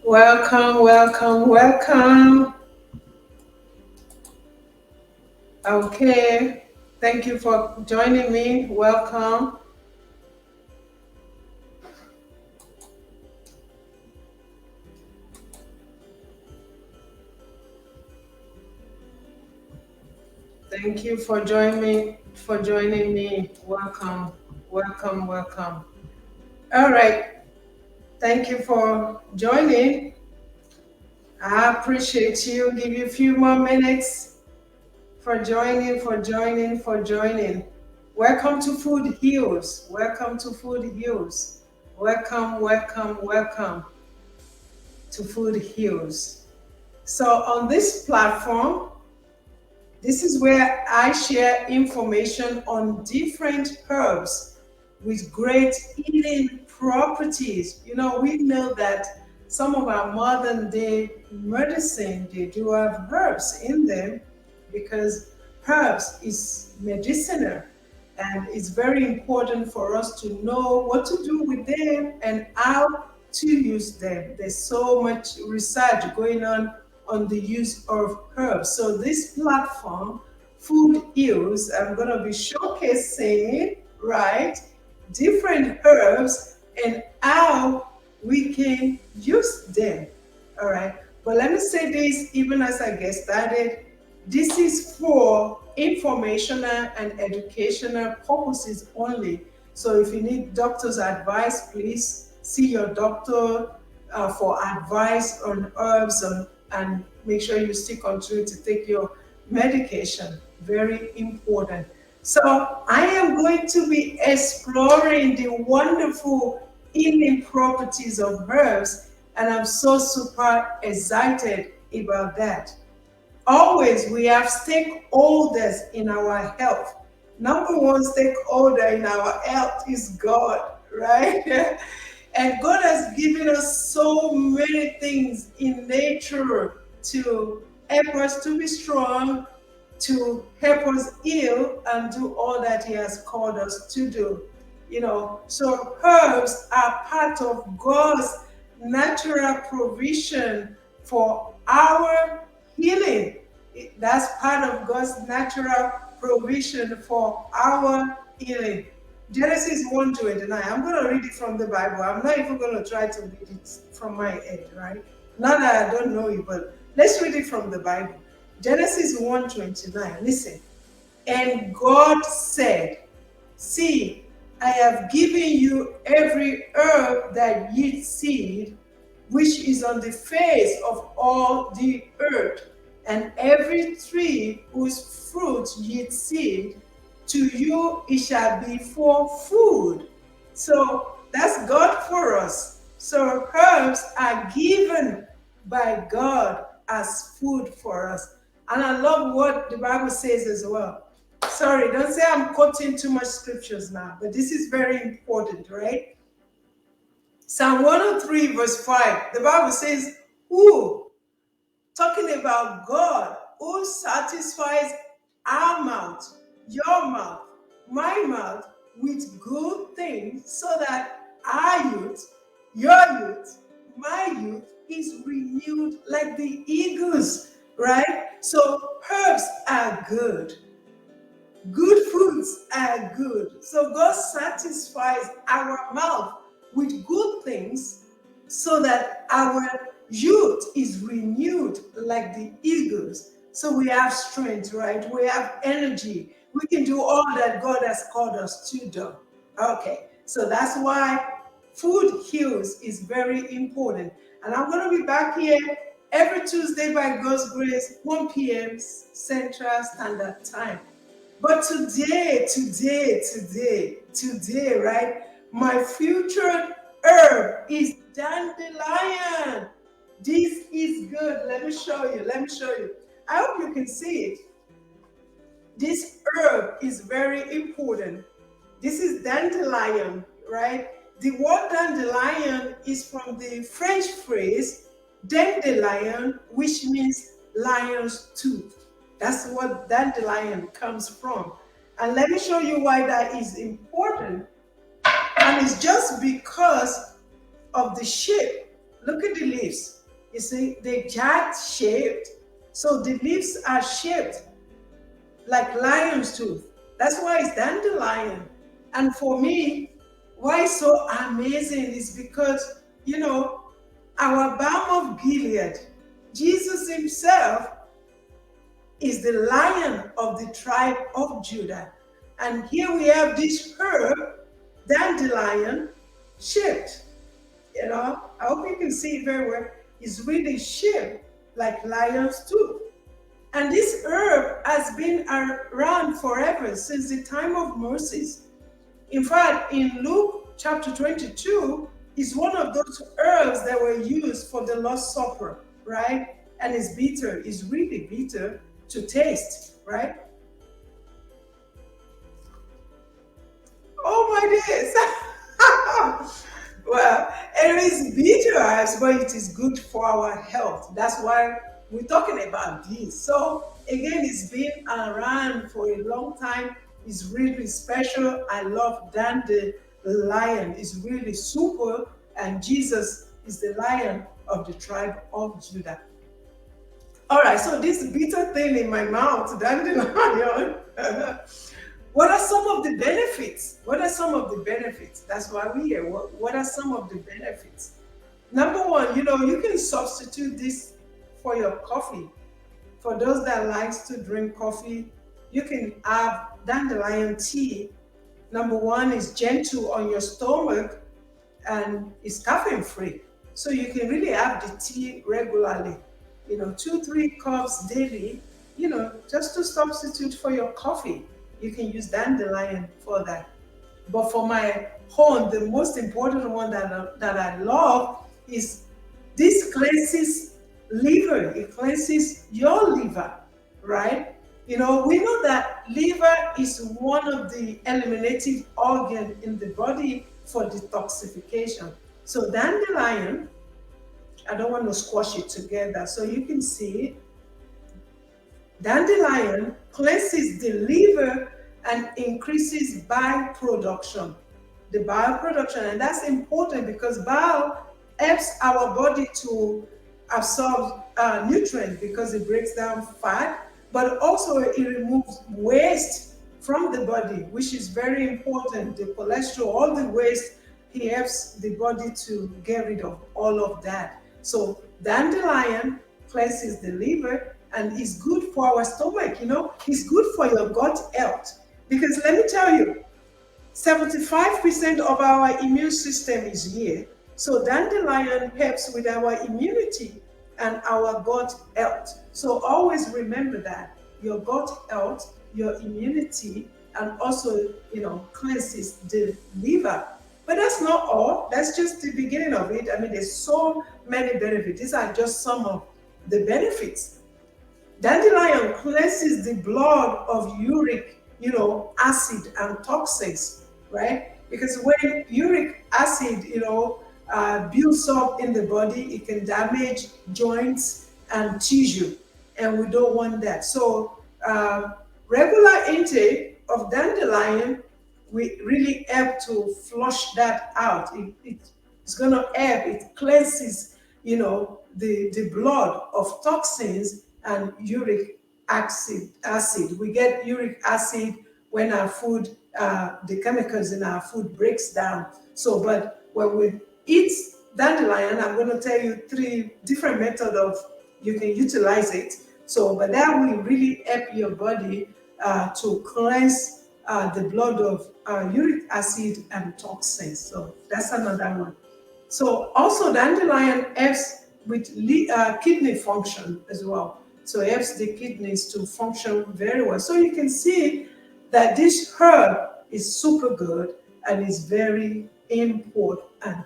Welcome, welcome, welcome. Okay, thank you for joining me. Welcome. Thank you for joining me. Welcome, welcome, welcome. All right, thank you for joining. I appreciate you. Give you a few more minutes for joining. Welcome to Food Heals. Welcome to Food Heals. Welcome, welcome, welcome to Food Heals. So on this platform, this is where I share information on different herbs with great healing properties. We know that some of our modern day medicine, they do have herbs in them because herbs is medicinal, and it's very important for us to know what to do with them and how to use them. There's so much research going on the use of herbs. So this platform, Food Use, I'm going to be showcasing, right, different herbs and how we can use them. All right. But let me say this even as I get started. This is for informational and educational purposes only. So if you need doctor's advice, please see your doctor for advice on herbs and make sure you stick on to it to take your medication. Very important. So I am going to be exploring the wonderful healing properties of herbs, and I'm so super excited about that. Always, we have stakeholders in our health. Number one stakeholder in our health is God, right? And God has given us so many things in nature to help us to be strong, to help us heal, and do all that He has called us to do. So herbs are part of God's natural provision for our healing. That's part of God's natural provision for our healing. Genesis 1:29. I'm going to read it from the Bible. I'm not even going to try to read it from my head, right? Not that I don't know it, but let's read it from the Bible. Genesis 1:29. Listen. And God said, See, I have given you every herb that yields seed, which is on the face of all the earth, and every tree whose fruit yields seed, to you it shall be for food. So that's God for us. So herbs are given by God as food for us. And I love what the Bible says as well. Sorry, don't say I'm quoting too much scriptures now, but this is very important, right? Psalm 103, verse 5, the Bible says, Who, talking about God, who satisfies our mouth, your mouth, my mouth, with good things, so that our youth, your youth, my youth is renewed like the eagles, right? So herbs are good. Good foods are good. So God satisfies our mouth with good things so that our youth is renewed like the eagles. So we have strength, right? We have energy. We can do all that God has called us to do. Okay, so that's why food heals is very important. And I'm going to be back here every Tuesday by God's grace, 1 p.m. Central Standard Time. But today, right? My future herb is dandelion. This is good. Let me show you. I hope you can see it. This herb is very important. This is dandelion, right? The word dandelion is from the French phrase dandelion, which means lion's tooth. That's what dandelion comes from. And let me show you why that is important. And it's just because of the shape. look at the leaves. You see, they're jagged shaped. So the leaves are shaped like lion's tooth. That's why it's dandelion. And for me, why it's so amazing is because, our balm of Gilead, Jesus himself is the lion of the tribe of Judah. And here we have this herb, dandelion, shaped. I hope you can see it very well. It's really shaped like lion's tooth. And this herb has been around forever since the time of Moses. In fact, in Luke chapter 22, is one of those herbs that were used for the Lord's Supper, right? And it's bitter, it's really bitter to taste, right? Oh my days! Well, it is bitter herbs, but it is good for our health. That's why we're talking about this. So again, it's been around for a long time. It's really special. I love dandelion. It's really super, and Jesus is the lion of the tribe of Judah. All right, so this bitter thing in my mouth, dandelion. What are some of the benefits? What are some of the benefits? That's why we're here. What are some of the benefits? Number one, you can substitute this for your coffee. For those that likes to drink coffee, you can have dandelion tea. Number one is gentle on your stomach and it's caffeine free. So you can really have the tea regularly, 2, 3 cups daily, just to substitute for your coffee. You can use dandelion for that. But for my own, the most important one that I love is this cleanses liver. It cleanses your liver, right? We know that liver is one of the eliminative organ in the body for detoxification. So dandelion, I don't want to squash it together so you can see it. Dandelion cleanses the liver and increases bile production. The bile production, and that's important because bile helps our body to absorb nutrients because it breaks down fat, but also it removes waste from the body, which is very important. The cholesterol, all the waste, it helps the body to get rid of all of that. So dandelion cleanses the liver and is good for our stomach, it's good for your gut health. Because let me tell you, 75% of our immune system is here. So dandelion helps with our immunity and our gut health. So always remember that your gut health, your immunity, and also, cleanses the liver. But that's not all. That's just the beginning of it. I mean, there's so many benefits. These are just some of the benefits. Dandelion cleanses the blood of uric, acid and toxins, right? Because when uric acid, builds up in the body, it can damage joints and tissue, and we don't want that. So regular intake of dandelion will really help to flush that out. It's going to help. It cleanses, the blood of toxins and uric acid. We get uric acid when our food, the chemicals in our food breaks down. So, but when we eat dandelion, I'm going to tell you 3 different methods of you can utilize it. So, but that will really help your body to cleanse the blood of uric acid and toxins. So that's another one. So also dandelion helps with kidney function as well. So it helps the kidneys to function very well. So you can see that this herb is super good and is very important.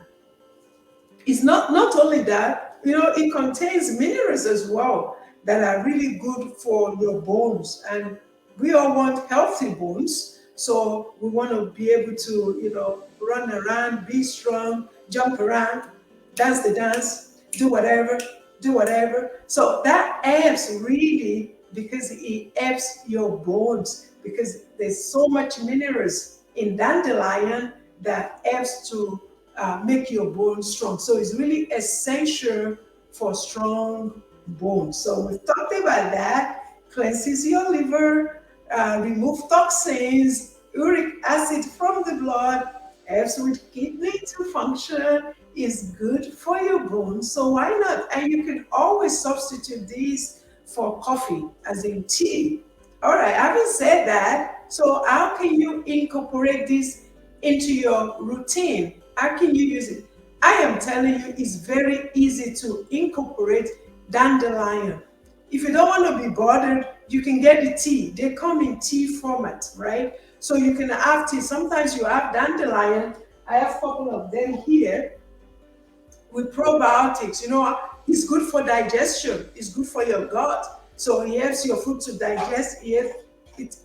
It's not only that, it contains minerals as well that are really good for your bones. And we all want healthy bones. So we want to be able to, run around, be strong, jump around, dance the dance, do whatever. So that helps really because it helps your bones because there's so much minerals in dandelion that helps to make your bones strong. So it's really essential for strong bones. So we've talked about that. Cleanses your liver, remove toxins, uric acid from the blood, helps with kidney to function, is good for your bones. So why not? And you can always substitute these for coffee, as in tea. All right, having said that, so how can you incorporate this into your routine? How can you use it? I am telling you, it's very easy to incorporate dandelion. If you don't want to be bothered, you can get the tea. They come in tea format, right? So you can have tea. Sometimes you have dandelion. I have a couple of them here with probiotics. You know, it's good for digestion. It's good for your gut. So it helps your food to digest. It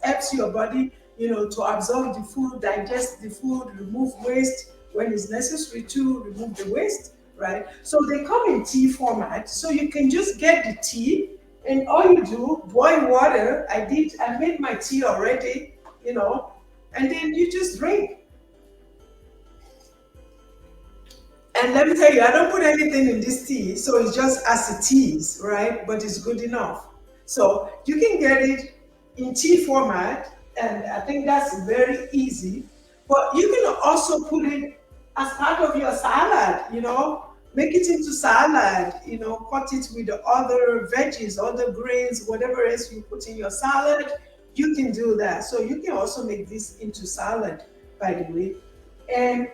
helps your body, to absorb the food, digest the food, remove waste when it's necessary to remove the waste, right? So they come in tea format. So you can just get the tea and all you do, boil water. I made my tea already, and then you just drink. And let me tell you, I don't put anything in this tea, so it's just as it is, right? But it's good enough. So you can get it in tea format, and I think that's very easy. But you can also put it as part of your salad, make it into salad, cut it with the other veggies, other grains, whatever else you put in your salad, you can do that. So you can also make this into salad, by the way. And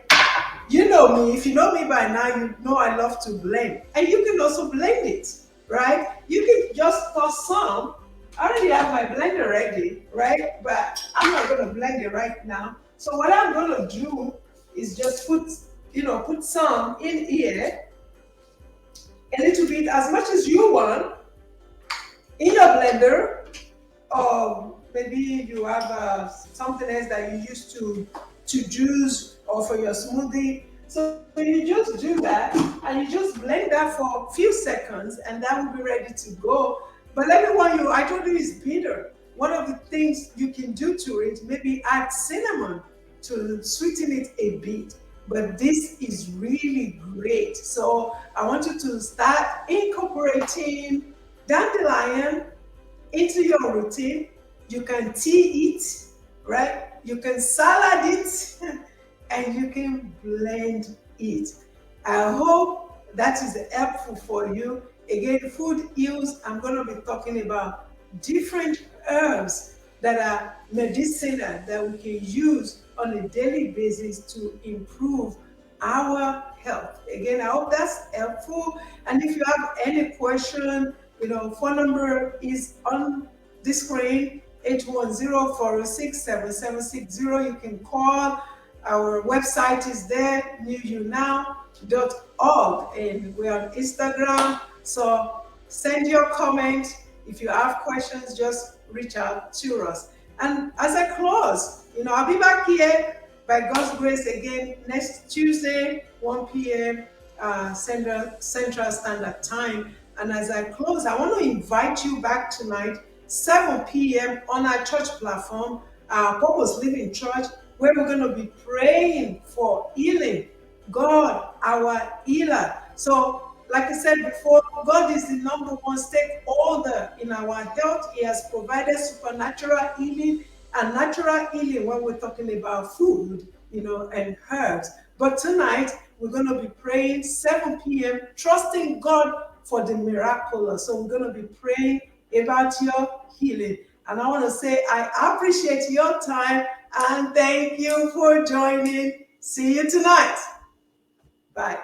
you know me, if you know me by now, you know I love to blend. And you can also blend it, right? You can just toss some. I already have my blender ready, right? But I'm not gonna blend it right now. So what I'm gonna do is just put some in here, a little bit, as much as you want, in your blender, or maybe you have something else that you use to juice or for your smoothie. So you just do that and you just blend that for a few seconds and that will be ready to go. But let me warn you, I told you it's bitter. One of the things you can do to it, maybe add cinnamon to sweeten it a bit. But this is really great. So I want you to start incorporating dandelion into your routine. You can tea it, right? You can salad it, and you can blend it. I hope that is helpful for you. Again, food use, I'm going to be talking about different herbs that are medicinal that we can use on a daily basis to improve our health. Again, I hope that's helpful. And if you have any question, phone number is on the screen, 810-406-7760. You can call. Our website is there, newyounow.org, and we're on Instagram. So send your comment. If you have questions, just reach out to us. And as I close, I'll be back here by God's grace again next Tuesday, 1 p.m. Central Standard Time. And as I close, I want to invite you back tonight, 7 p.m. on our church platform, our Purpose Living Church, where we're going to be praying for healing. God, our healer. So, like I said before, God is the number one stakeholder in our health. He has provided supernatural healing and natural healing when we're talking about food, and herbs. But tonight, we're going to be praying 7 p.m., trusting God for the miraculous. So we're going to be praying about your healing. And I want to say, I appreciate your time and thank you for joining. See you tonight. Bye.